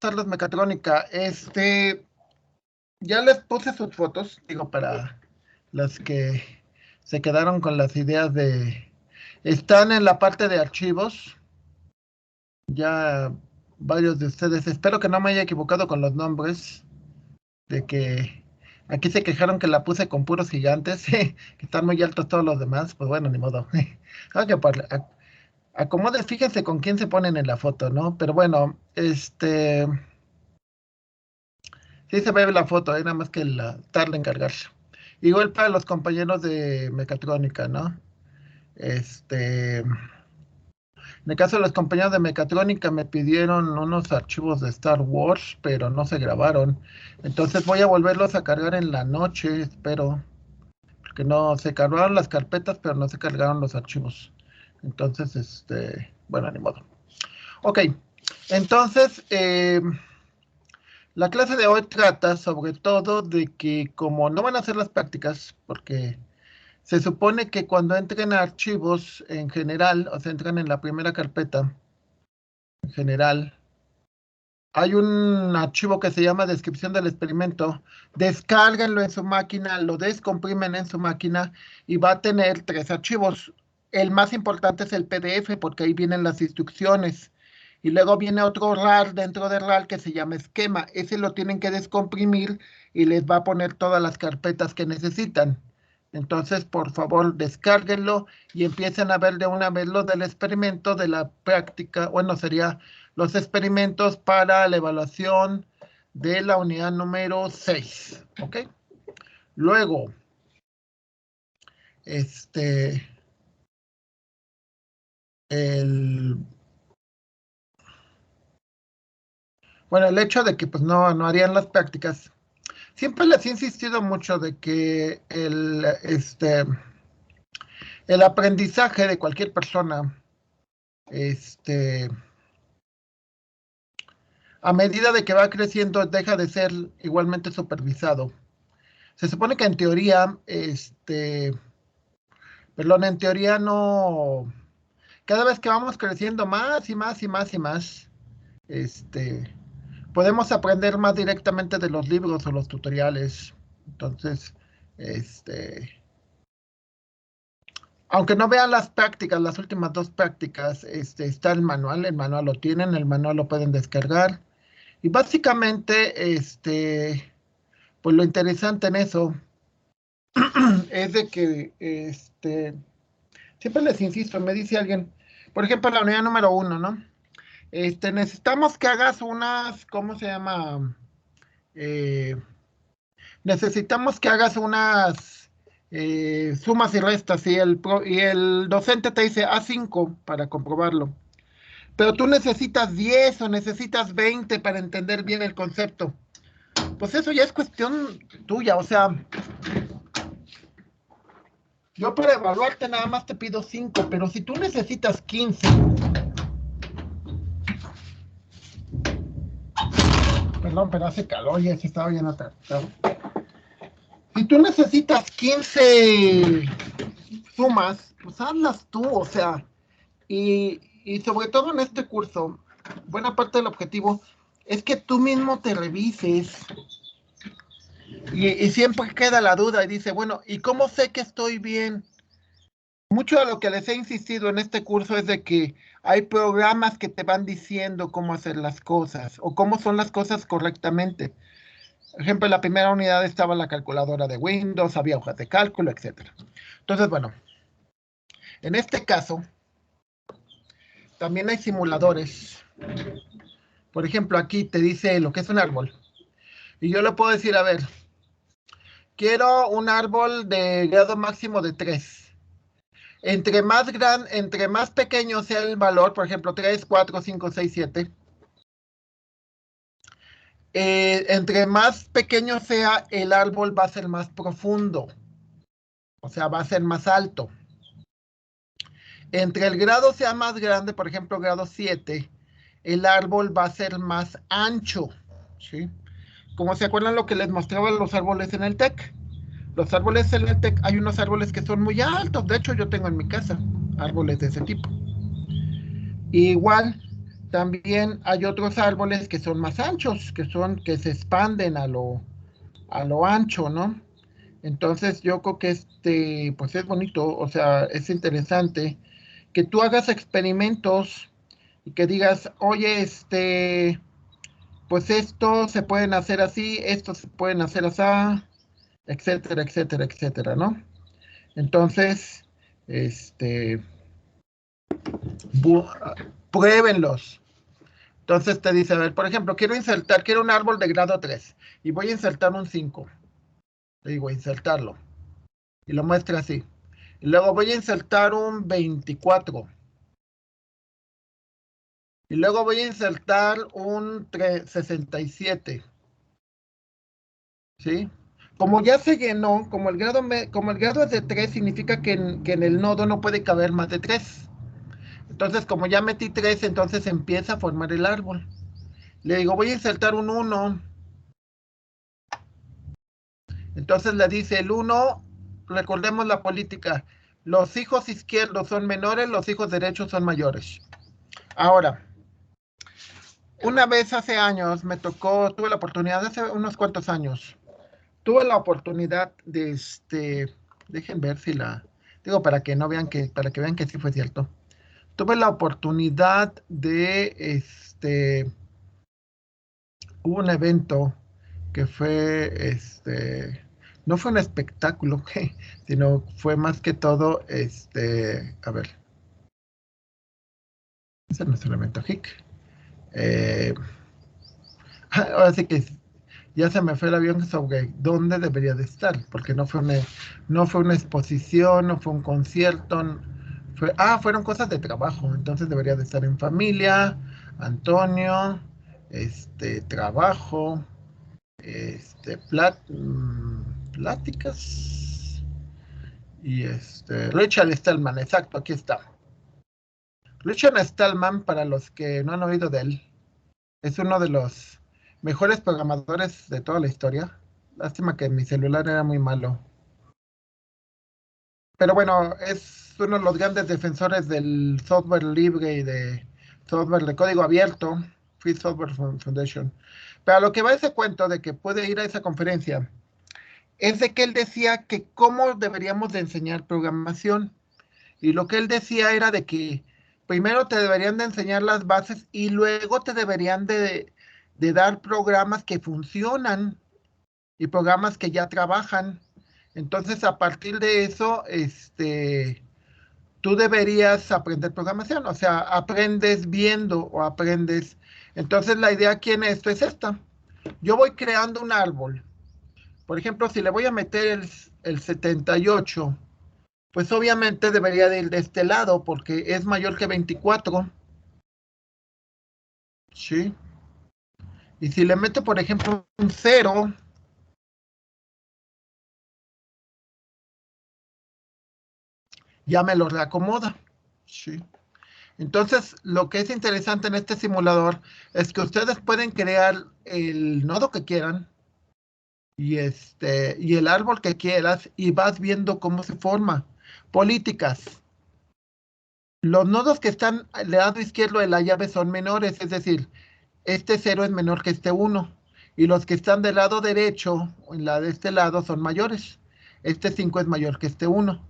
Tardes, Mecatrónica. Ya les puse sus fotos, digo, para las que se quedaron con las ideas de... Están en la parte de archivos. Ya varios de ustedes, espero que no me haya equivocado con los nombres, de que aquí se quejaron que la puse con puros gigantes, que están muy altos todos los demás, pues bueno, ni modo. Acomoden, fíjense con quién se ponen en la foto, ¿no? Pero bueno, sí se ve la foto, nada más que tarde en cargarse. Igual para los compañeros de mecatrónica, ¿no? En el caso de los compañeros de mecatrónica me pidieron unos archivos de Star Wars, pero no se grabaron. Entonces voy a volverlos a cargar en la noche, espero. Porque no se cargaron las carpetas, pero no se cargaron los archivos. Entonces, bueno, ni modo. Ok, entonces, la clase de hoy trata sobre todo de que como no van a hacer las prácticas, porque se supone que cuando entren a archivos en general, o sea, entran en la primera carpeta en general, hay un archivo que se llama descripción del experimento, descárguenlo en su máquina, lo descomprimen en su máquina y va a tener 3 archivos. El más importante es el PDF porque ahí vienen las instrucciones. Y luego viene otro RAR dentro de RAR que se llama esquema. Ese lo tienen que descomprimir y les va a poner todas las carpetas que necesitan. Entonces, por favor, descárguenlo y empiecen a ver de una vez lo del experimento de la práctica. Bueno, sería los experimentos para la evaluación de la unidad número 6. ¿Ok? Luego, bueno, el hecho de que pues no harían las prácticas. Siempre les he insistido mucho de que el aprendizaje de cualquier persona, a medida de que va creciendo, deja de ser igualmente supervisado. Se supone que en teoría, perdón, en teoría no, cada vez que vamos creciendo más y más y más y más, podemos aprender más directamente de los libros o los tutoriales. Entonces, aunque no vean las prácticas, las últimas 2 prácticas, está el manual lo tienen, el manual lo pueden descargar. Y básicamente, pues lo interesante en eso es de que, siempre les insisto, me dice alguien, por ejemplo, la unidad número 1, ¿no? Necesitamos que hagas unas, ¿cómo se llama? Necesitamos que hagas unas sumas y restas y el docente te dice A5 para comprobarlo. Pero tú necesitas 10 o necesitas 20 para entender bien el concepto. Pues eso ya es cuestión tuya, o sea, yo para evaluarte nada más te pido 5, pero si tú necesitas 15, perdón, pero hace calor, ya se estaba bien atrasado. Si tú necesitas 15 sumas, pues hazlas tú, o sea, y sobre todo en este curso, buena parte del objetivo es que tú mismo te revises. Y siempre queda la duda y dice, bueno, ¿y cómo sé que estoy bien? Mucho de lo que les he insistido en este curso es de que hay programas que te van diciendo cómo hacer las cosas o cómo son las cosas correctamente. Por ejemplo, en la primera unidad estaba la calculadora de Windows, había hojas de cálculo, etc. Entonces, bueno, en este caso, también hay simuladores. Por ejemplo, aquí te dice lo que es un árbol. Y yo le puedo decir, a ver, quiero un árbol de grado máximo de 3. Entre más pequeño sea el valor, por ejemplo, 3, 4, 5, 6, 7, entre más pequeño sea el árbol va a ser más profundo, o sea, va a ser más alto. Entre el grado sea más grande, por ejemplo, grado 7, el árbol va a ser más ancho, ¿sí? Como se acuerdan lo que les mostraba los árboles en el TEC. Los árboles en el TEC, hay unos árboles que son muy altos, de hecho yo tengo en mi casa árboles de ese tipo. Igual, también hay otros árboles que son más anchos, que se expanden a lo ancho, ¿no? Entonces yo creo que pues es bonito, o sea, es interesante que tú hagas experimentos y que digas, oye, pues esto se pueden hacer así, esto se pueden hacer así, etcétera, etcétera, etcétera, ¿no? Entonces, este, bu- pruébenlos. Entonces te dice, a ver, por ejemplo, quiero un árbol de grado 3 y voy a insertar un 5. Le digo, insertarlo. Y lo muestra así. Y luego voy a insertar un 24. Y luego voy a insertar un 67. ¿Sí? Como ya se llenó, como el grado es de 3, significa que en el nodo no puede caber más de 3. Entonces, como ya metí 3, entonces empieza a formar el árbol. Le digo, voy a insertar un 1. Entonces le dice el 1, recordemos la política, los hijos izquierdos son menores, los hijos derechos son mayores. Ahora, una vez hace años tuve la oportunidad, hace unos cuantos años, tuve la oportunidad de dejen ver si digo para que vean que sí fue cierto. Tuve la oportunidad de, hubo un evento que fue, no fue un espectáculo, sino fue más que todo, a ver, ese no es el evento hic. Eh, ahora sí que ya se me fue el avión sobre dónde debería de estar, porque no fue una exposición, no fue un concierto, fueron cosas de trabajo, entonces debería de estar en familia, Antonio, trabajo, pláticas y Richard Stallman, exacto, aquí está. Richard Stallman, para los que no han oído de él, es uno de los mejores programadores de toda la historia. Lástima que mi celular era muy malo. Pero bueno, es uno de los grandes defensores del software libre y de software de código abierto, Free Software Foundation. Pero a lo que va ese cuento de que puede ir a esa conferencia, es de que él decía que cómo deberíamos de enseñar programación. Y lo que él decía era de que primero te deberían de enseñar las bases y luego te deberían de dar programas que funcionan y programas que ya trabajan. Entonces, a partir de eso, tú deberías aprender programación, o sea, aprendes viendo o aprendes. Entonces, la idea aquí en esto es esta. Yo voy creando un árbol. Por ejemplo, si le voy a meter el 78, pues obviamente debería de ir de este lado porque es mayor que 24, ¿sí? Y si le meto, por ejemplo, un 0, ya me lo reacomoda, ¿sí? Entonces, lo que es interesante en este simulador es que ustedes pueden crear el nodo que quieran y el árbol que quieras y vas viendo cómo se forma. Políticas. Los nodos que están al lado izquierdo de la llave son menores, es decir, este 0 es menor que este 1. Y los que están del lado derecho, en la de este lado, son mayores. Este 5 es mayor que este 1,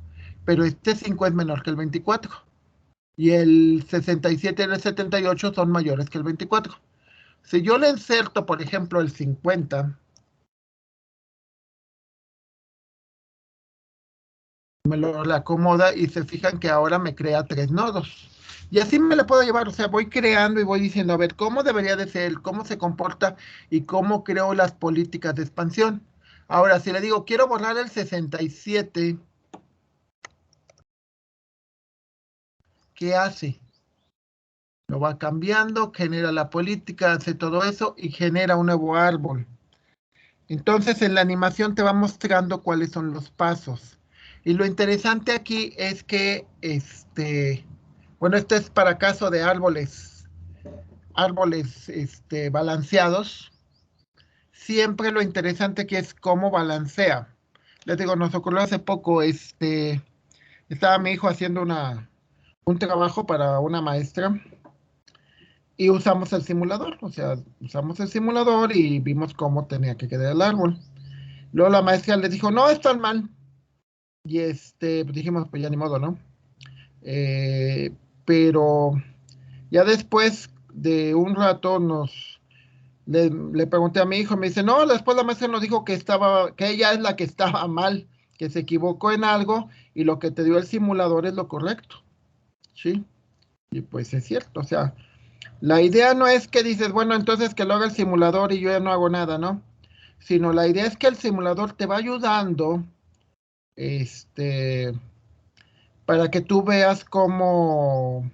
pero este 5 es menor que el 24. Y el 67 y el 78 son mayores que el 24. Si yo le inserto, por ejemplo, el 50, me lo acomoda y se fijan que ahora me crea 3 nodos. Y así me la puedo llevar, o sea, voy creando y voy diciendo, a ver, cómo debería de ser, cómo se comporta y cómo creo las políticas de expansión. Ahora, si le digo, quiero borrar el 67, ¿qué hace? Lo va cambiando, genera la política, hace todo eso y genera un nuevo árbol. Entonces, en la animación te va mostrando cuáles son los pasos. Y lo interesante aquí es que, bueno, este es para caso de árboles, balanceados. Siempre lo interesante aquí es cómo balancea. Les digo, nos ocurrió hace poco, estaba mi hijo haciendo un trabajo para una maestra y usamos el simulador, o sea, usamos el simulador y vimos cómo tenía que quedar el árbol. Luego la maestra le dijo, no, están mal. Y pues dijimos, pues ya ni modo, ¿no? Pero ya después de un rato le pregunté a mi hijo, me dice, no, después la maestra nos dijo que ella es la que estaba mal, que se equivocó en algo y lo que te dio el simulador es lo correcto, ¿sí? Y pues es cierto, o sea, la idea no es que dices, bueno, entonces que lo haga el simulador y yo ya no hago nada, ¿no? Sino la idea es que el simulador te va ayudando, este, para que tú veas cómo,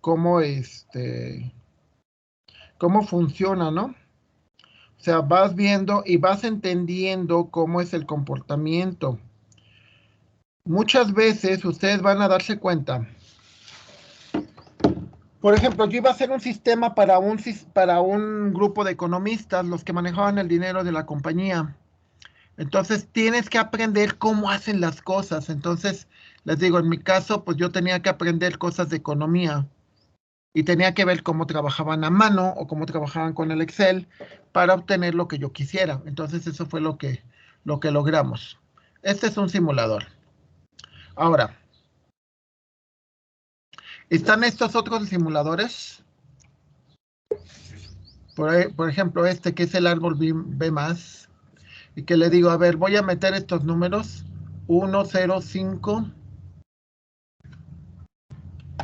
cómo funciona, ¿no? O sea, vas viendo y vas entendiendo cómo es el comportamiento. Muchas veces ustedes van a darse cuenta. Por ejemplo, yo iba a hacer un sistema para un grupo de economistas, los que manejaban el dinero de la compañía. Entonces, tienes que aprender cómo hacen las cosas. Entonces, les digo, en mi caso, pues yo tenía que aprender cosas de economía y tenía que ver cómo trabajaban a mano o cómo trabajaban con el Excel para obtener lo que yo quisiera. Entonces, eso fue lo que logramos. Este es un simulador. Ahora, están estos otros simuladores. Por ejemplo, este que es el árbol B más, y que le digo, a ver, voy a meter estos números, 1, 0, 5,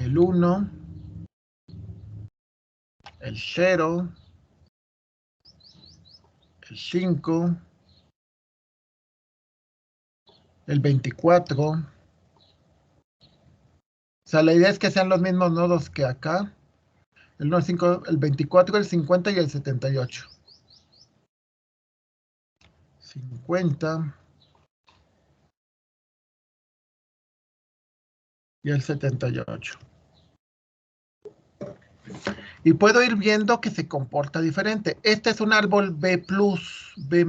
el 1, el 0, el 5, el 24. O sea, la idea es que sean los mismos nodos que acá. El 1, 5, el 24, el 50 y el 78. 50 y el 78. Y puedo ir viendo que se comporta diferente. Este es un árbol B+, B+,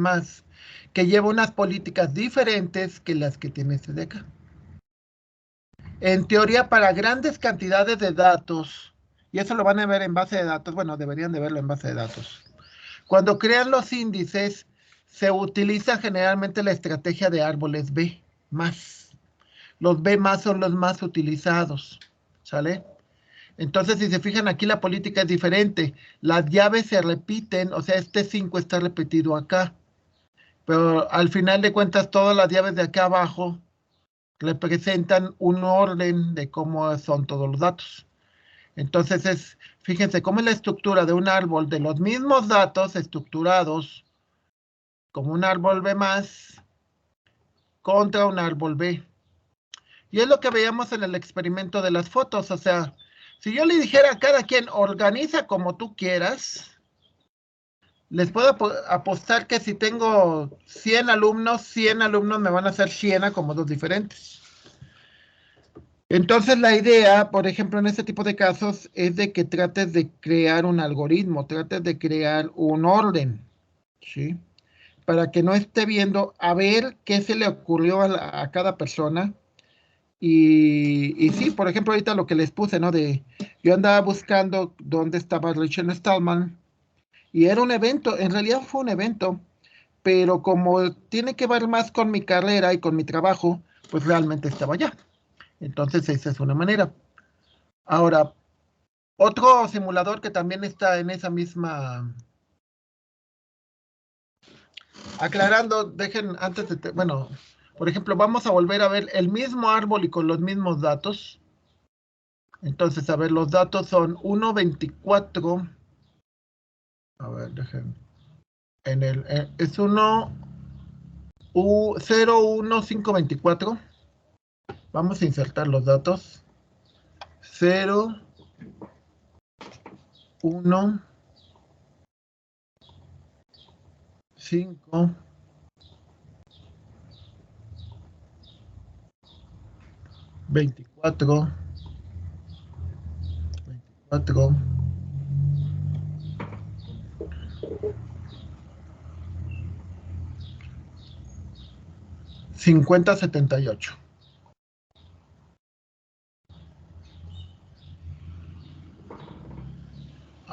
que lleva unas políticas diferentes que las que tiene este de acá. En teoría, para grandes cantidades de datos, y eso lo van a ver en base de datos, bueno, deberían de verlo en base de datos. Cuando crean los índices, se utiliza generalmente la estrategia de árboles B+. Los B+ son los más utilizados, ¿sale? Entonces, si se fijan aquí, la política es diferente. Las llaves se repiten, o sea, este 5 está repetido acá. Pero al final de cuentas, todas las llaves de acá abajo representan un orden de cómo son todos los datos. Entonces, fíjense cómo es la estructura de un árbol de los mismos datos estructurados como un árbol B más contra un árbol B. Y es lo que veíamos en el experimento de las fotos. O sea, si yo le dijera a cada quien, organiza como tú quieras, les puedo apostar que si tengo 100 alumnos me van a hacer 100 acomodos diferentes. Entonces la idea, por ejemplo, en este tipo de casos, es de que trates de crear un algoritmo, trates de crear un orden, ¿sí? Para que no esté viendo a ver qué se le ocurrió a cada persona. Y sí, por ejemplo, ahorita lo que les puse, ¿no? Yo andaba buscando dónde estaba Rachel Stallman y era un evento, en realidad fue un evento, pero como tiene que ver más con mi carrera y con mi trabajo, pues realmente estaba allá. Entonces esa es una manera. Ahora, otro simulador que también está en esa misma... Aclarando, dejen antes de... Bueno, por ejemplo, vamos a volver a ver el mismo árbol y con los mismos datos. Entonces, a ver, los datos son 1, 24. A ver, dejen. Es 0, 1, 5, 24. Vamos a insertar los datos. 0, 1, 5, 24, 24, 50, 78.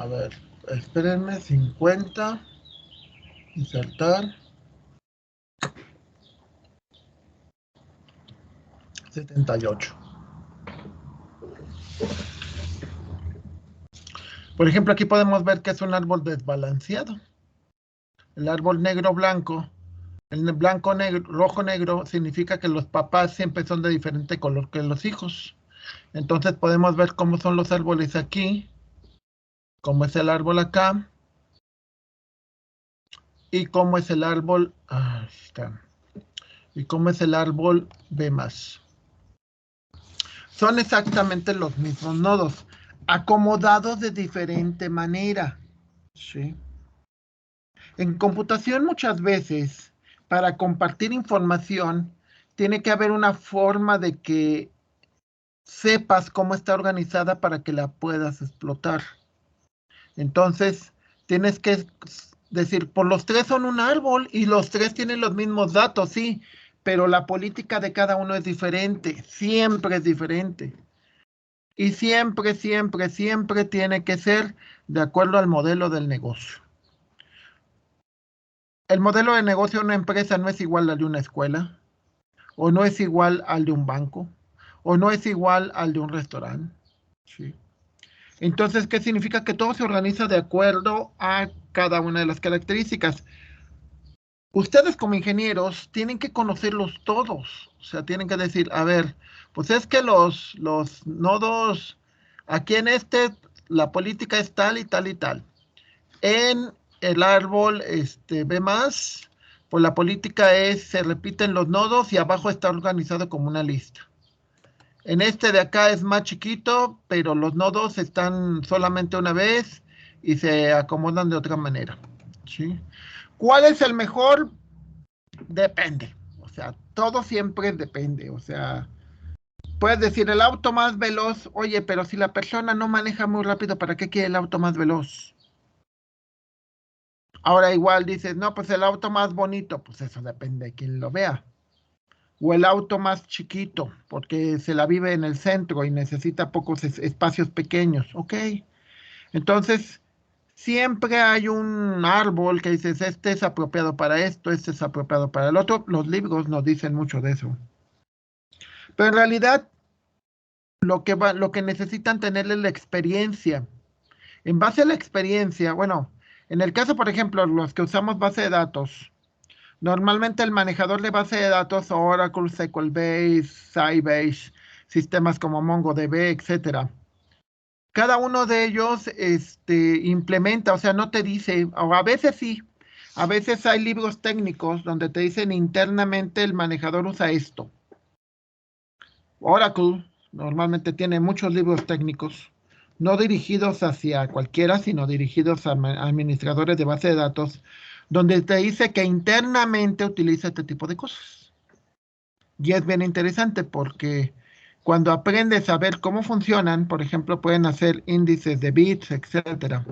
A ver, espérenme, 50, insertar, 78. Por ejemplo, aquí podemos ver que es un árbol desbalanceado. El árbol negro-blanco, el blanco-negro, rojo-negro, significa que los papás siempre son de diferente color que los hijos. Entonces podemos ver cómo son los árboles aquí, cómo es el árbol acá, y cómo es el árbol, y cómo es el árbol B más. Son exactamente los mismos nodos, acomodados de diferente manera. ¿Sí? En computación muchas veces, para compartir información, tiene que haber una forma de que sepas cómo está organizada para que la puedas explotar. Entonces, tienes que decir, por los tres son un árbol y los tres tienen los mismos datos, sí, pero la política de cada uno es diferente, siempre es diferente. Y siempre, siempre, siempre tiene que ser de acuerdo al modelo del negocio. El modelo de negocio de una empresa no es igual al de una escuela, o no es igual al de un banco, o no es igual al de un restaurante. ¿Sí? Entonces, ¿qué significa? Que todo se organiza de acuerdo a cada una de las características. Ustedes como ingenieros tienen que conocerlos todos. O sea, tienen que decir, a ver, pues es que los nodos, aquí en la política es tal y tal y tal. En el árbol B más, pues la política es, se repiten los nodos y abajo está organizado como una lista. En este de acá es más chiquito, pero los nodos están solamente una vez y se acomodan de otra manera. ¿Sí? ¿Cuál es el mejor? Depende. O sea, todo siempre depende. O sea, puedes decir el auto más veloz, oye, pero si la persona no maneja muy rápido, ¿para qué quiere el auto más veloz? Ahora igual dices, no, pues el auto más bonito, pues eso depende de quién lo vea. O el auto más chiquito, porque se la vive en el centro y necesita pocos espacios pequeños. Ok. Entonces, siempre hay un árbol que dices, este es apropiado para esto, este es apropiado para el otro. Los libros nos dicen mucho de eso. Pero en realidad, lo que necesitan tener es la experiencia. En base a la experiencia, bueno, en el caso, por ejemplo, los que usamos base de datos, normalmente el manejador de base de datos, Oracle, SQL Base, Sybase, sistemas como MongoDB, etcétera. Cada uno de ellos implementa, o sea, no te dice, o a veces sí, a veces hay libros técnicos donde te dicen internamente el manejador usa esto. Oracle normalmente tiene muchos libros técnicos, no dirigidos hacia cualquiera, sino dirigidos a administradores de base de datos, donde te dice que internamente utiliza este tipo de cosas. Y es bien interesante porque cuando aprendes a ver cómo funcionan, por ejemplo, pueden hacer índices de bits, etcétera.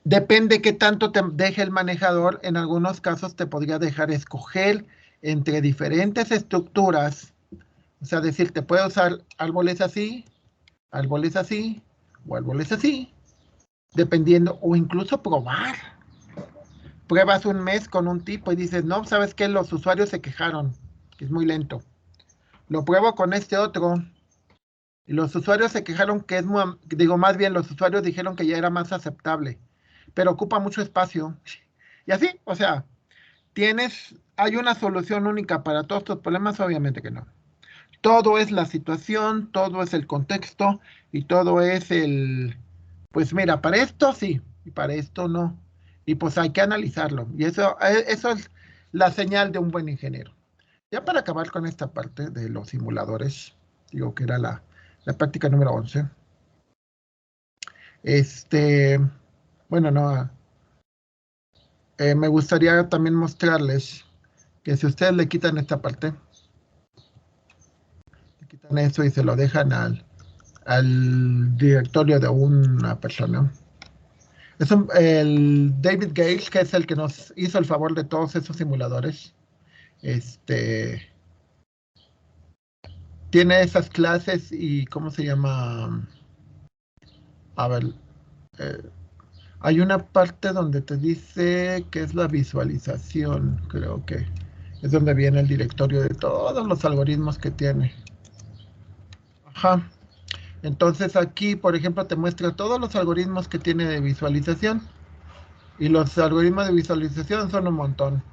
Depende qué tanto te deje el manejador. En algunos casos te podría dejar escoger entre diferentes estructuras. O sea, decir, te puede usar árboles así, o árboles así, dependiendo, o incluso probar. Pruebas un mes con un tipo y dices, no, ¿sabes qué? Los usuarios se quejaron, que es muy lento. Lo pruebo con este otro. Y los usuarios se quejaron que es muy, digo, más bien los usuarios dijeron que ya era más aceptable, pero ocupa mucho espacio. Y así, o sea, hay una solución única para todos estos problemas, obviamente que no. Todo es la situación, todo es el contexto y todo es pues mira, para esto sí y para esto no. Y pues hay que analizarlo. Y eso es la señal de un buen ingeniero. Ya para acabar con esta parte de los simuladores, digo que era la práctica número 11. Este, bueno, no, me gustaría también mostrarles que si ustedes le quitan esta parte, le quitan eso y se lo dejan al directorio de una persona. El David Gage, que es el que nos hizo el favor de todos esos simuladores, tiene esas clases y, ¿cómo se llama? A ver, eh, hay una parte donde te dice que es la visualización, creo que es donde viene el directorio de todos los algoritmos que tiene. Ajá. Entonces aquí, por ejemplo, te muestra todos los algoritmos que tiene de visualización. Y los algoritmos de visualización son un montón.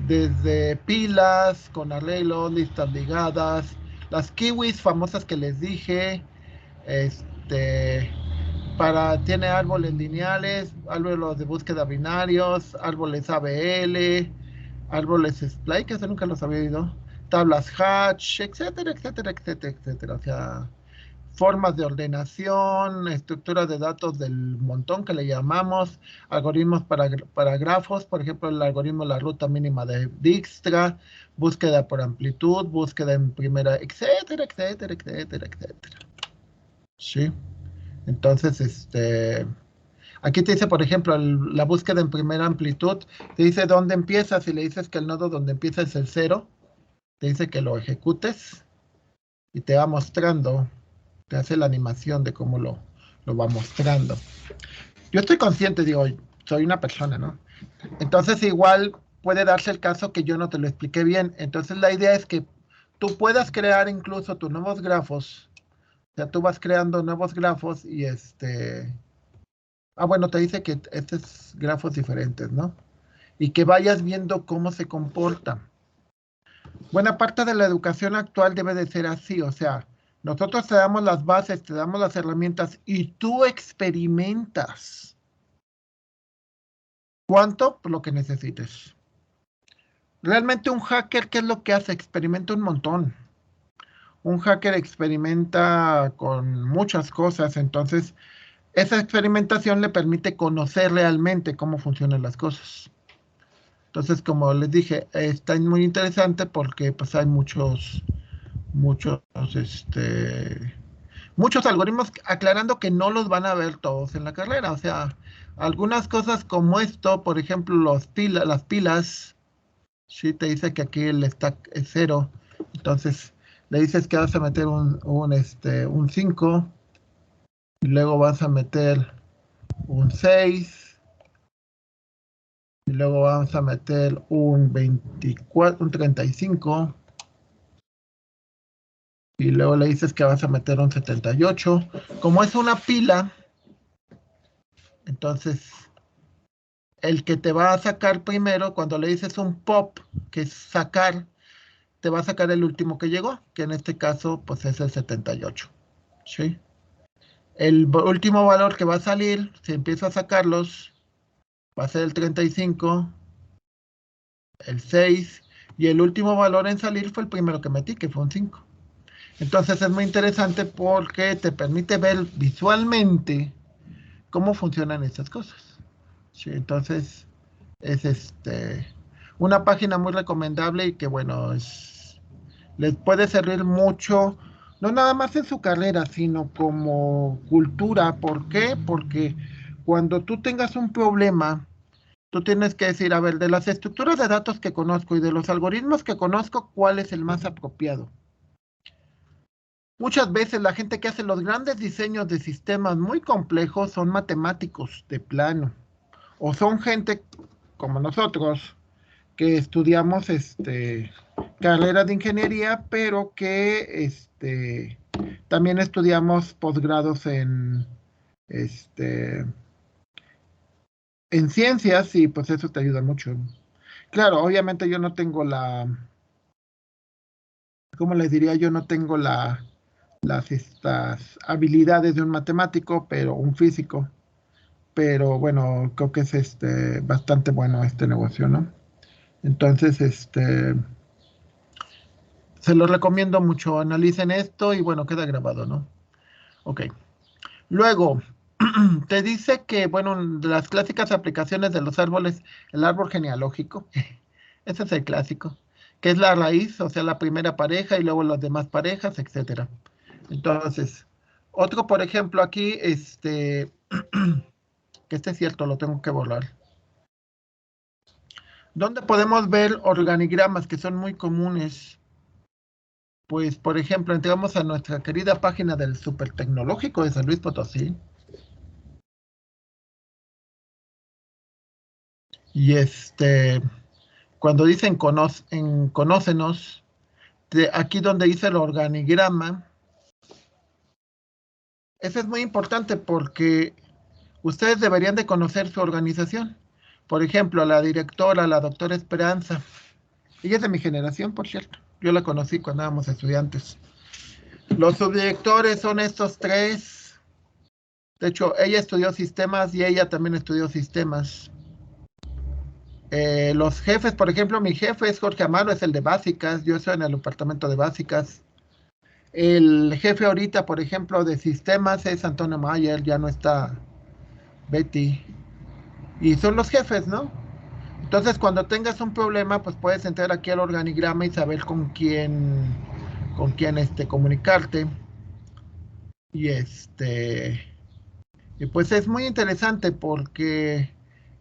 Desde pilas, con arreglos, listas ligadas, las kiwis famosas que les dije, este, tiene árboles lineales, árboles de búsqueda binarios, árboles ABL, árboles splay, que eso nunca los había oído, tablas Hatch, etcétera, etcétera, etcétera, etcétera. O sea, formas de ordenación, estructuras de datos del montón que le llamamos, algoritmos para grafos, por ejemplo, el algoritmo la ruta mínima de Dijkstra, búsqueda por amplitud, búsqueda en primera, etcétera, etcétera, etcétera, etcétera. Sí. Entonces, aquí te dice, por ejemplo, la búsqueda en primera amplitud, te dice dónde empieza. Si le dices que el nodo donde empieza es el 0, te dice que lo ejecutes y te va mostrando, te hace la animación de cómo lo va mostrando. Yo estoy consciente, digo, soy una persona, ¿no? Entonces igual puede darse el caso que yo no te lo expliqué bien. Entonces la idea es que tú puedas crear incluso tus nuevos grafos. O sea, tú vas creando nuevos grafos y bueno, te dice que estos es grafos diferentes, ¿no? Y que vayas viendo cómo se comporta. Buena parte de la educación actual debe de ser así, o sea, nosotros te damos las bases, te damos las herramientas y tú experimentas. ¿Cuánto? Por lo que necesites. Realmente un hacker, ¿qué es lo que hace? Experimenta un montón. Un hacker experimenta con muchas cosas, entonces esa experimentación le permite conocer realmente cómo funcionan las cosas. Entonces, como les dije, está muy interesante porque pues hay muchos, muchos algoritmos, aclarando que no los van a ver todos en la carrera. O sea, algunas cosas como esto, por ejemplo, las pilas, sí te dice que aquí el stack es 0. Entonces, le dices que vas a meter un 5 y luego vas a meter un 6 y luego vamos a meter un 24, un 35 y luego le dices que vas a meter un 78. Como es una pila, entonces el que te va a sacar primero, cuando le dices un pop, que es sacar, te va a sacar el último que llegó, que en este caso pues es el 78. ¿Sí? El último valor que va a salir, si empiezo a sacarlos, va a ser el 35, el 6, y el último valor en salir fue el primero que metí, que fue un 5. Entonces es muy interesante porque te permite ver visualmente cómo funcionan estas cosas. Sí, entonces es una página muy recomendable y que bueno, les puede servir mucho, no nada más en su carrera, sino como cultura. ¿Por qué? Porque cuando tú tengas un problema, tú tienes que decir, a ver, de las estructuras de datos que conozco y de los algoritmos que conozco, ¿cuál es el más apropiado? Muchas veces la gente que hace los grandes diseños de sistemas muy complejos son matemáticos de plano, o son gente como nosotros que estudiamos carreras de ingeniería, pero que también estudiamos posgrados este, en ciencias y pues eso te ayuda mucho. Claro, obviamente yo no tengo ¿cómo les diría? Yo no tengo estas habilidades de un matemático, pero un físico. Pero bueno, creo que es bastante bueno este negocio, ¿no? Entonces, se lo recomiendo mucho. Analicen esto y bueno, queda grabado, ¿no? Ok. Luego, te dice que, bueno, de las clásicas aplicaciones de los árboles, el árbol genealógico, ese es el clásico, que es la raíz, o sea, la primera pareja y luego las demás parejas, etcétera. Entonces, otro, por ejemplo, aquí, que es cierto, lo tengo que borrar. ¿Dónde podemos ver organigramas que son muy comunes? Pues, por ejemplo, entramos a nuestra querida página del Super Tecnológico de San Luis Potosí. Y cuando dicen conócenos, aquí donde dice el organigrama, eso es muy importante porque ustedes deberían de conocer su organización. Por ejemplo, la directora, la doctora Esperanza. Ella es de mi generación, por cierto. Yo la conocí cuando éramos estudiantes. Los subdirectores son estos tres. De hecho, ella estudió sistemas y ella también estudió sistemas. Los jefes, por ejemplo, mi jefe es Jorge Amaro, es el de básicas. Yo estoy en el departamento de básicas. El jefe ahorita, por ejemplo, de sistemas es Antonio Mayer, ya no está Betty. Y son los jefes, ¿no? Entonces, cuando tengas un problema, pues puedes entrar aquí al organigrama y saber con quién comunicarte. Y y pues es muy interesante porque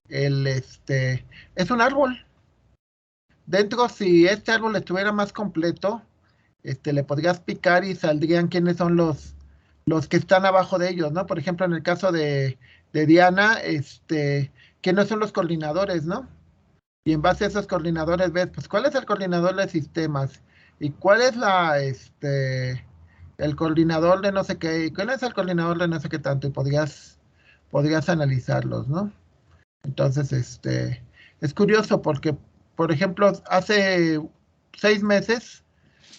es un árbol. Dentro, si este árbol estuviera más completo, le podrías picar y saldrían quiénes son los que están abajo de ellos, ¿no? Por ejemplo, en el caso de Diana, quiénes son los coordinadores, ¿no? Y en base a esos coordinadores ves, pues, ¿cuál es el coordinador de sistemas? ¿Y cuál es el coordinador de no sé qué? ¿Y cuál es el coordinador de no sé qué tanto? Y podrías analizarlos, ¿no? Entonces, es curioso porque, por ejemplo, hace 6 meses,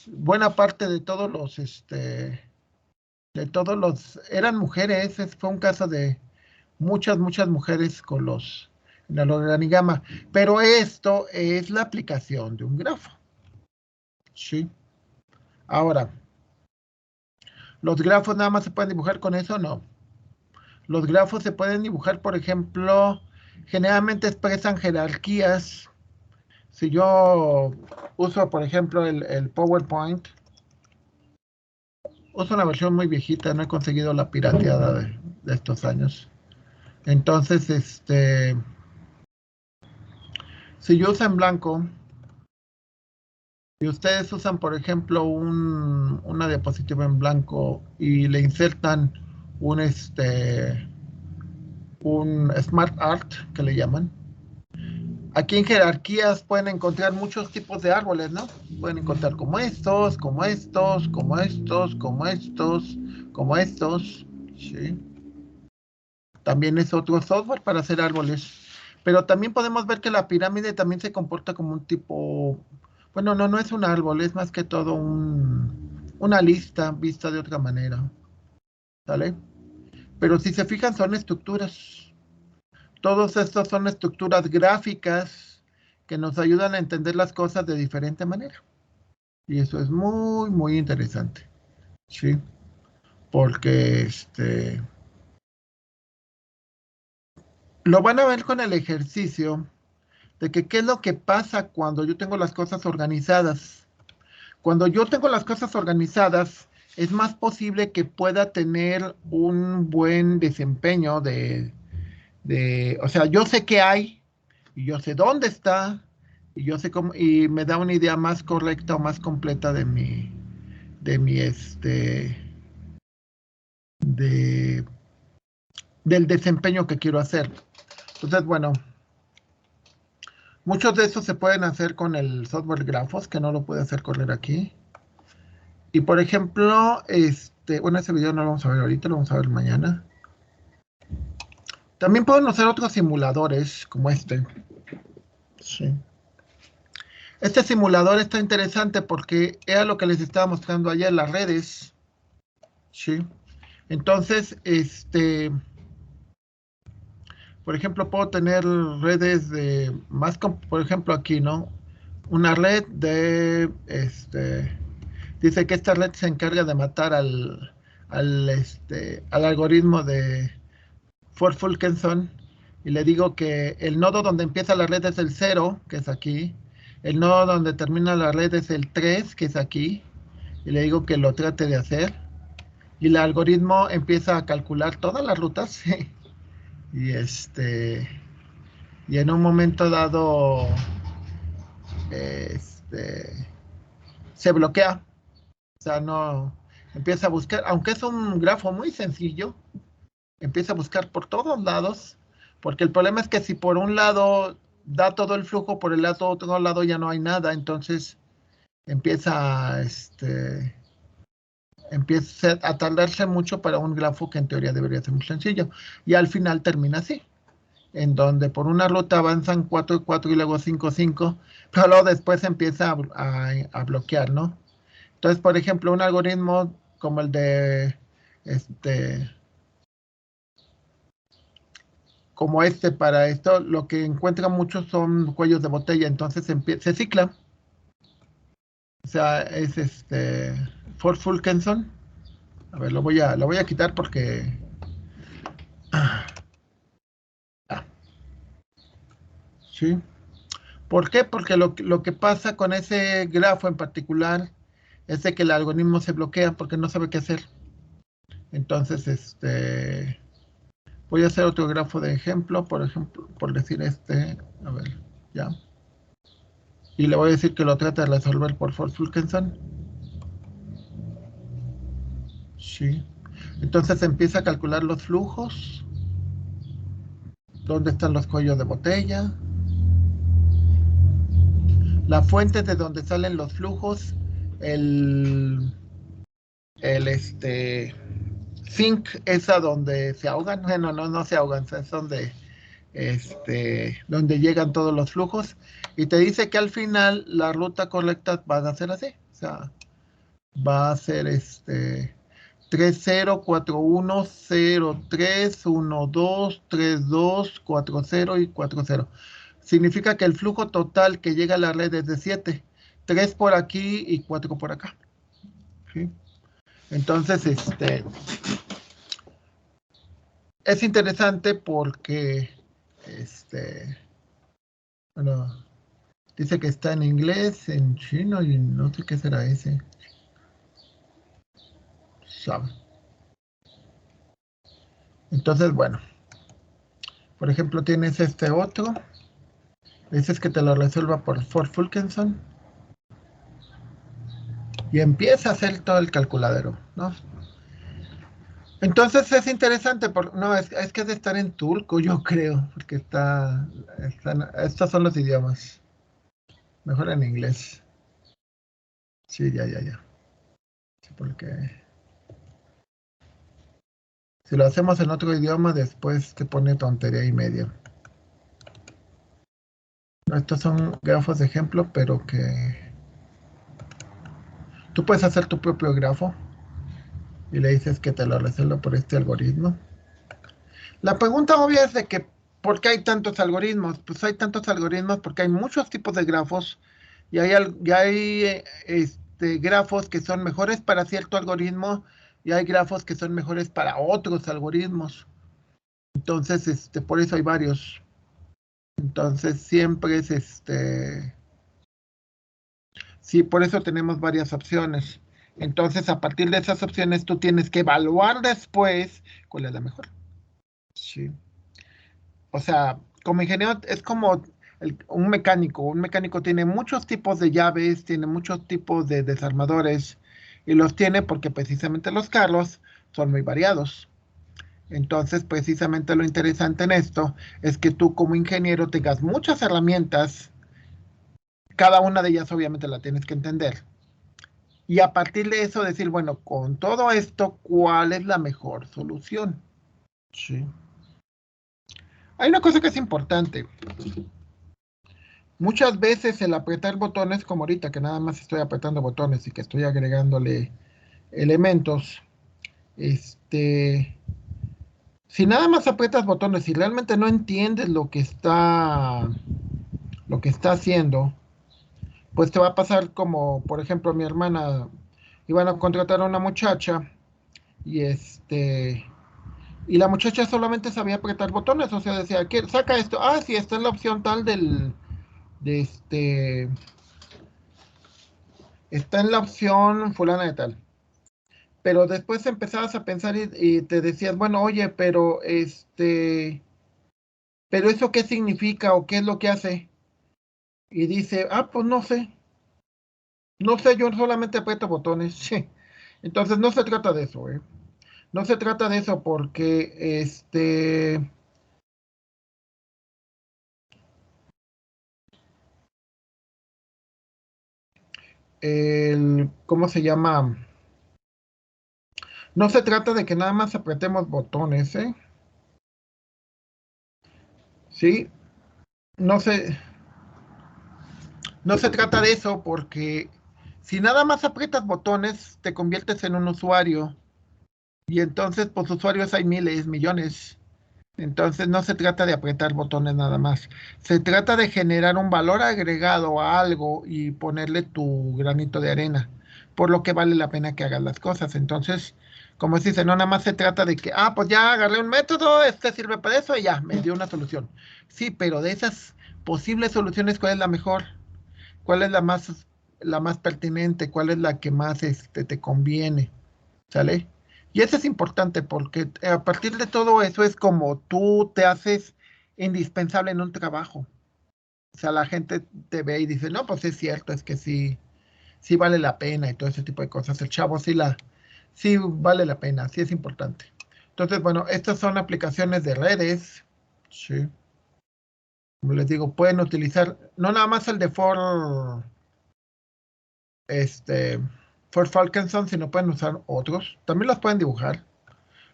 buena parte eran mujeres. Fue un caso de muchas, muchas mujeres en el organigrama. Pero esto es la aplicación de un grafo. Sí. Ahora, ¿los grafos nada más se pueden dibujar con eso? No. Los grafos se pueden dibujar, por ejemplo, generalmente expresan jerarquías. Si yo uso, por ejemplo, el PowerPoint, uso una versión muy viejita, no he conseguido la pirateada de estos años. Entonces, si yo uso en blanco y ustedes usan, por ejemplo, una diapositiva en blanco y le insertan un, un Smart Art, que le llaman. Aquí en jerarquías pueden encontrar muchos tipos de árboles, ¿no? Pueden encontrar como estos, como estos, como estos, como estos, como estos. ¿Sí? También es otro software para hacer árboles. Pero también podemos ver que la pirámide también se comporta como un tipo... Bueno, no es un árbol, es más que todo una lista vista de otra manera. ¿Sale? Pero si se fijan, son estructuras. Todos estos son estructuras gráficas que nos ayudan a entender las cosas de diferente manera. Y eso es muy, muy interesante. ¿Sí? Porque lo van a ver con el ejercicio de que qué es lo que pasa cuando yo tengo las cosas organizadas. Cuando yo tengo las cosas organizadas, es más posible que pueda tener un buen desempeño o sea, yo sé qué hay, y yo sé dónde está, y yo sé cómo, y me da una idea más correcta o más completa de mi, de, del desempeño que quiero hacer. Entonces, bueno, muchos de esos se pueden hacer con el software Graphos, que no lo puede hacer correr aquí. Y por ejemplo, bueno, ese video no lo vamos a ver ahorita, lo vamos a ver mañana. También pueden hacer otros simuladores como este. Sí. Este simulador está interesante porque era lo que les estaba mostrando ayer, las redes. Sí. Entonces, por ejemplo, puedo tener redes por ejemplo, aquí, ¿no? Una red dice que esta red se encarga de matar al algoritmo de Ford Fulkerson, y le digo que el nodo donde empieza la red es el 0, que es aquí. El nodo donde termina la red es el 3, que es aquí. Y le digo que lo trate de hacer. Y el algoritmo empieza a calcular todas las rutas. y y en un momento dado este, se bloquea. O sea, no empieza a buscar, aunque es un grafo muy sencillo, empieza a buscar por todos lados, porque el problema es que si por un lado da todo el flujo, por el otro lado ya no hay nada, entonces empieza, empieza a tardarse mucho para un grafo que en teoría debería ser muy sencillo. Y al final termina así, en donde por una ruta avanzan 4 y 4 y luego 5 5, pero luego después empieza a bloquear, ¿no? Entonces, por ejemplo, un algoritmo como el de este, como para esto, lo que encuentra muchos son cuellos de botella, entonces se cicla. O sea, es Ford Fulkenson. A ver, lo voy a quitar porque. Ah, sí. ¿Por qué? Porque lo que pasa con ese grafo en particular es de que el algoritmo se bloquea porque no sabe qué hacer. Entonces, voy a hacer otro grafo de ejemplo, por decir a ver, ya. Y le voy a decir que lo trata de resolver por Ford Fulkenson. Sí. Entonces empieza a calcular los flujos, dónde están los cuellos de botella, la fuente de donde salen los flujos, el, el zinc es a donde se ahogan, bueno, no se ahogan, es donde llegan todos los flujos, y te dice que al final la ruta correcta va a ser así, o sea, va a ser 304103123240 y 40. Significa que el flujo total que llega a la red es de 7, 3 por aquí y 4 por acá. ¿Sí? Entonces, es interesante porque, bueno, dice que está en inglés, en chino y no sé qué será ese. ¿Sabe? Entonces, bueno, por ejemplo, tienes este otro. Dices que te lo resuelva por Ford Fulkenson y empieza a hacer todo el calculadero, ¿no? Entonces es interesante, no, es que es de estar en turco, yo creo, porque estos son los idiomas, mejor en inglés. Sí, ya. Sí, porque si lo hacemos en otro idioma, después te pone tontería y media. No, estos son grafos de ejemplo, pero que tú puedes hacer tu propio grafo y le dices que te lo resuelva por este algoritmo. La pregunta obvia es de que, ¿por qué hay tantos algoritmos? Pues hay tantos algoritmos porque hay muchos tipos de grafos y hay grafos que son mejores para cierto algoritmo y hay grafos que son mejores para otros algoritmos. Entonces, por eso hay varios. Entonces, siempre es sí, por eso tenemos varias opciones. Entonces, a partir de esas opciones, tú tienes que evaluar después cuál es la mejor. Sí. O sea, como ingeniero es como un mecánico. Un mecánico tiene muchos tipos de llaves, tiene muchos tipos de desarmadores y los tiene porque precisamente los carros son muy variados. Entonces, precisamente lo interesante en esto es que tú como ingeniero tengas muchas herramientas, cada una de ellas obviamente la tienes que entender. Y a partir de eso decir, bueno, con todo esto, ¿cuál es la mejor solución? Sí. Hay una cosa que es importante. Muchas veces el apretar botones, como ahorita que nada más estoy apretando botones y que estoy agregándole elementos, si nada más aprietas botones y realmente no entiendes lo que está haciendo, pues te va a pasar como, por ejemplo, mi hermana iban a contratar a una muchacha y y la muchacha solamente sabía apretar botones, o sea, decía, saca esto, ah, sí, esta es la opción tal de está en la opción fulana de tal. Pero después empezabas a pensar y te decías, bueno, oye, pero eso qué significa o qué es lo que hace. Y dice, ah, pues no sé, yo solamente aprieto botones. Sí. Entonces no se trata de eso, ¿eh? No se trata de eso porque ¿cómo se llama? No se trata de que nada más apretemos botones, ¿eh? Sí, no se, no se trata de eso porque si nada más aprietas botones, te conviertes en un usuario y entonces, pues usuarios hay miles, millones. Entonces no se trata de apretar botones nada más. Se trata de generar un valor agregado a algo y ponerle tu granito de arena, por lo que vale la pena que hagas las cosas. Entonces, como se dice, no nada más se trata de que, pues ya agarré un método, este sirve para eso y ya, me dio una solución. Sí, pero de esas posibles soluciones, ¿cuál es la mejor? ¿Cuál es la más pertinente? ¿Cuál es la que más te conviene? ¿Sale? Y eso es importante porque a partir de todo eso es como tú te haces indispensable en un trabajo. O sea, la gente te ve y dice, no, pues es cierto, es que sí, sí vale la pena y todo ese tipo de cosas. El chavo sí vale la pena, sí es importante. Entonces, bueno, estas son aplicaciones de redes. Sí. Como les digo, pueden utilizar no nada más el de este, Ford Falkenson, sino pueden usar otros. También los pueden dibujar.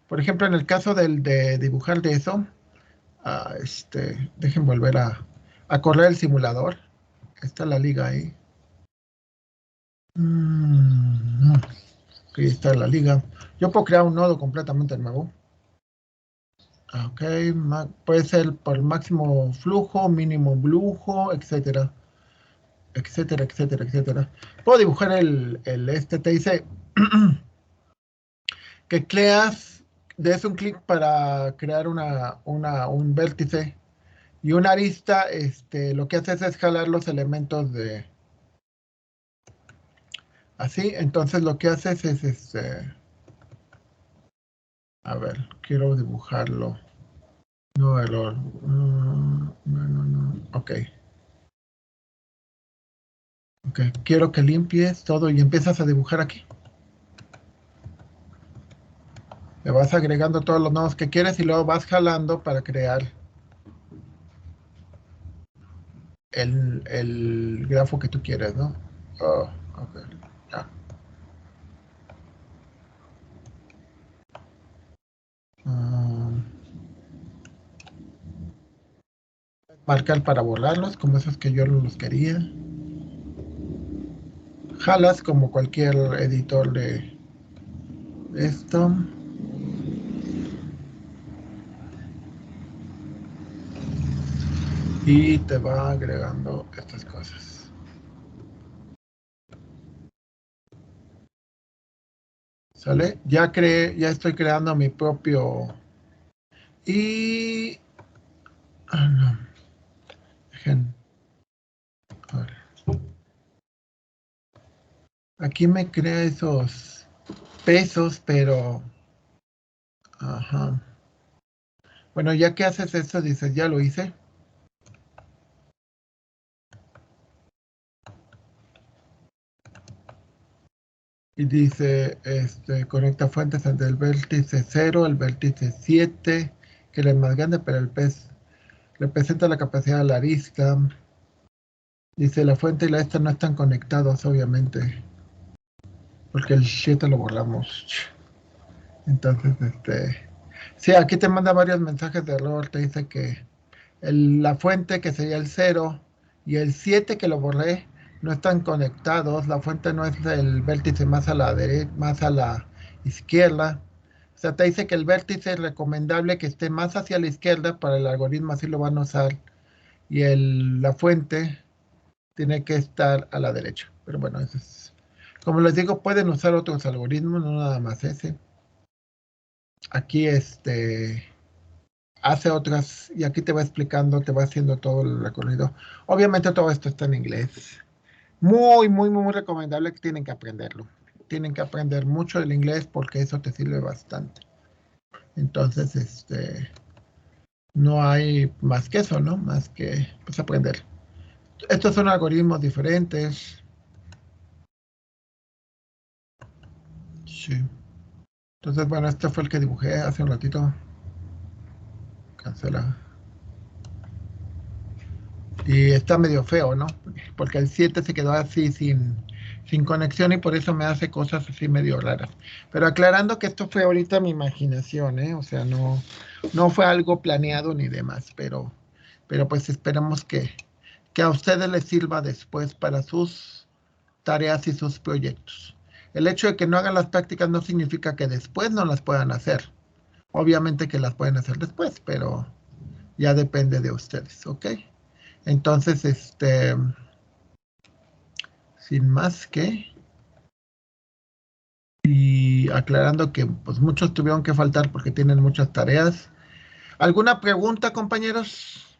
Por ejemplo, en el caso de dibujar de eso, dejen volver a correr el simulador. Está la liga ahí. Aquí está la liga. Yo puedo crear un nodo completamente nuevo. Ok, puede ser por máximo flujo, mínimo flujo, etcétera, etcétera, etcétera, etcétera. Puedo dibujar te dice que creas, des un clic para crear un vértice. Y una arista, lo que haces es jalar los elementos de así. Entonces lo que haces es a ver, quiero dibujarlo. No, error. No, no, no. Ok. Ok. Quiero que limpies todo y empiezas a dibujar aquí. Le vas agregando todos los nodos que quieres y luego vas jalando para crear el grafo que tú quieres, ¿no? Oh, ok. Ya. Ah, marcar para borrarlos, como esos que yo no los quería. Jalas como cualquier editor de esto y te va agregando estas cosas. ¿Sale? Ya estoy creando mi propio y no, dejen, a ver. Aquí me crea esos pesos, pero ajá. Bueno, ya que haces esto, dices, ya lo hice. Y dice, conecta fuentes entre el vértice 0, el vértice 7, que es el más grande, pero el pez representa la capacidad de la arista. Dice, la fuente y la esta no están conectados, obviamente, porque el 7 lo borramos. Entonces, sí, aquí te manda varios mensajes de error. Te dice que la fuente, que sería el 0, y el 7 que lo borré, no están conectados. La fuente no es el vértice más a la derecha, más a la izquierda. O sea, te dice que el vértice es recomendable que esté más hacia la izquierda para el algoritmo, así lo van a usar. Y la fuente tiene que estar a la derecha. Pero bueno, eso es. Como les digo, pueden usar otros algoritmos, no nada más ese. Aquí hace otras y aquí te va explicando, te va haciendo todo el recorrido. Obviamente todo esto está en inglés. Muy, muy, muy recomendable que tienen que aprenderlo. Tienen que aprender mucho del inglés porque eso te sirve bastante. Entonces, no hay más que eso, ¿no? Más que pues aprender. Estos son algoritmos diferentes. Sí. Entonces, bueno, este fue el que dibujé hace un ratito. Cancela. Y está medio feo, ¿no? Porque el 7 se quedó así sin conexión y por eso me hace cosas así medio raras. Pero aclarando que esto fue ahorita mi imaginación, ¿eh? O sea, no fue algo planeado ni demás, pero pues esperemos que a ustedes les sirva después para sus tareas y sus proyectos. El hecho de que no hagan las prácticas no significa que después no las puedan hacer. Obviamente que las pueden hacer después, pero ya depende de ustedes, ¿ok? Entonces, sin más que, y aclarando que pues muchos tuvieron que faltar porque tienen muchas tareas. ¿Alguna pregunta, compañeros?